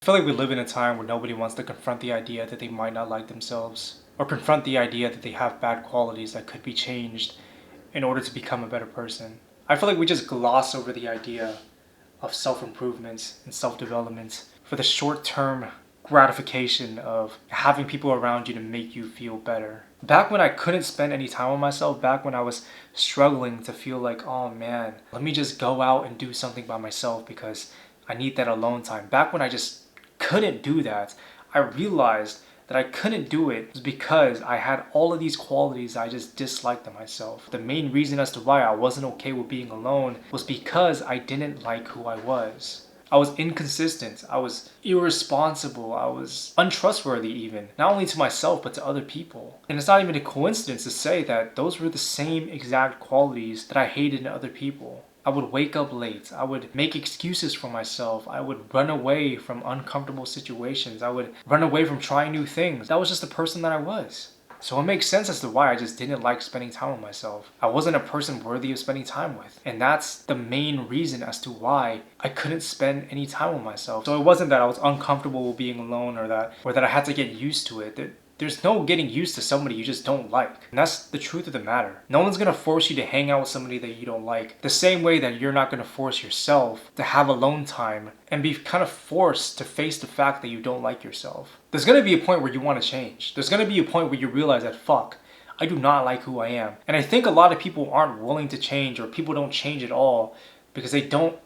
I feel like we live in a time where nobody wants to confront the idea that they might not like themselves, or confront the idea that they have bad qualities that could be changed in order to become a better person. I feel like we just gloss over the idea of self-improvement and self-development for the short-term gratification of having people around you to make you feel better. Back when I couldn't spend any time on myself, back when I was struggling to feel like, oh man, let me just go out and do something by myself because I need that alone time. Back when I just couldn't do that, I realized that I couldn't do it was because I had all of these qualities I just disliked in myself. The main reason as to why I wasn't okay with being alone was because I didn't like who I was. I was inconsistent, I was irresponsible, I was untrustworthy even, not only to myself but to other people. And it's not even a coincidence to say that those were the same exact qualities that I hated in other people. I would wake up late. I would make excuses for myself. I would run away from uncomfortable situations. I would run away from trying new things. That was just the person that I was. So it makes sense as to why I just didn't like spending time with myself. I wasn't a person worthy of spending time with. And that's the main reason as to why I couldn't spend any time with myself. So it wasn't that I was uncomfortable with being alone or that I had to get used to it. There's no getting used to somebody you just don't like. And that's the truth of the matter. No one's gonna force you to hang out with somebody that you don't like. The same way that you're not gonna force yourself to have alone time and be kind of forced to face the fact that you don't like yourself. There's gonna be a point where you wanna change. There's gonna be a point where you realize that, fuck, I do not like who I am. And I think a lot of people aren't willing to change, or people don't change at all because they don't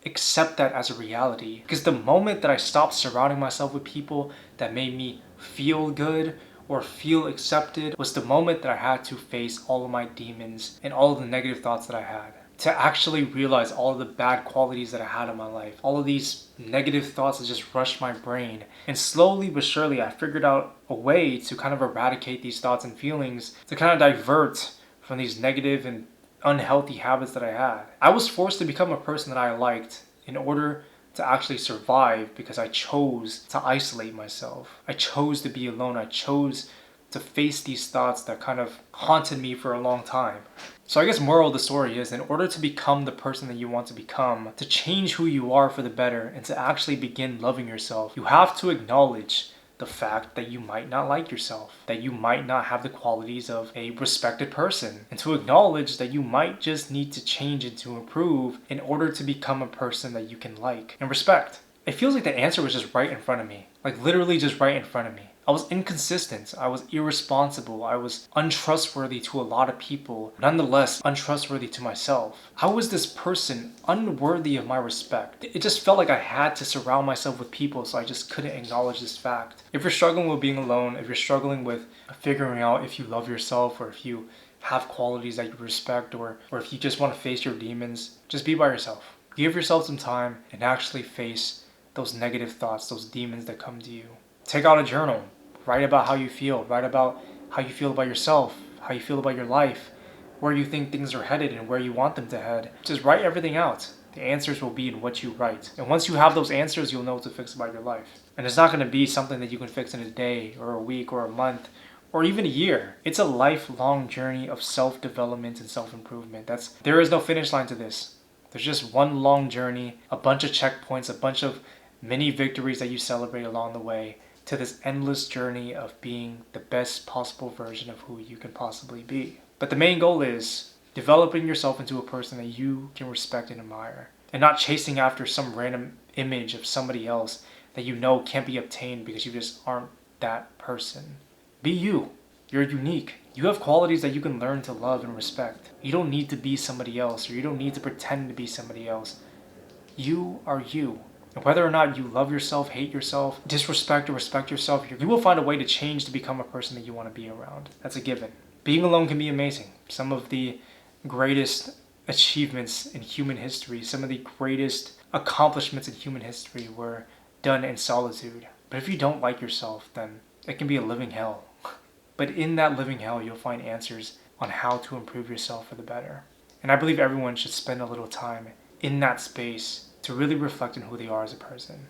accept that as a reality. Because the moment that I stopped surrounding myself with people that made me feel good or feel accepted was the moment that I had to face all of my demons and all of the negative thoughts that I had. To actually realize all of the bad qualities that I had in my life. All of these negative thoughts that just rushed my brain. And slowly but surely I figured out a way to kind of eradicate these thoughts and feelings, to kind of divert from these negative and unhealthy habits that I had. I was forced to become a person that I liked in order to actually survive because I chose to isolate myself. I chose to be alone. I chose to face these thoughts that kind of haunted me for a long time. So I guess moral of the story is, in order to become the person that you want to become, to change who you are for the better, and to actually begin loving yourself, you have to acknowledge the fact that you might not like yourself, that you might not have the qualities of a respected person, and to acknowledge that you might just need to change and to improve in order to become a person that you can like and respect. It feels like the answer was just right in front of me, like literally just right in front of me. I was inconsistent, I was irresponsible, I was untrustworthy to a lot of people, nonetheless untrustworthy to myself. How was this person unworthy of my respect? It just felt like I had to surround myself with people, so I just couldn't acknowledge this fact. If you're struggling with being alone, if you're struggling with figuring out if you love yourself or if you have qualities that you respect, or if you just want to face your demons, just be by yourself. Give yourself some time and actually face those negative thoughts, those demons that come to you. Take out a journal. Write about how you feel. Write about how you feel about yourself, how you feel about your life, where you think things are headed and where you want them to head. Just write everything out. The answers will be in what you write. And once you have those answers, you'll know what to fix about your life. And it's not going to be something that you can fix in a day or a week or a month or even a year. It's a lifelong journey of self-development and self-improvement. There is no finish line to this. There's just one long journey, a bunch of checkpoints, a bunch of many victories that you celebrate along the way, to this endless journey of being the best possible version of who you can possibly be. But the main goal is developing yourself into a person that you can respect and admire, and not chasing after some random image of somebody else that you know can't be obtained because you just aren't that person. Be you. You're unique. You have qualities that you can learn to love and respect. You don't need to be somebody else, or you don't need to pretend to be somebody else. You are you. And whether or not you love yourself, hate yourself, disrespect or respect yourself, you will find a way to change to become a person that you want to be around. That's a given. Being alone can be amazing. Some of the greatest achievements in human history, some of the greatest accomplishments in human history were done in solitude. But if you don't like yourself, then it can be a living hell. But in that living hell, you'll find answers on how to improve yourself for the better. And I believe everyone should spend a little time in that space to really reflect on who they are as a person.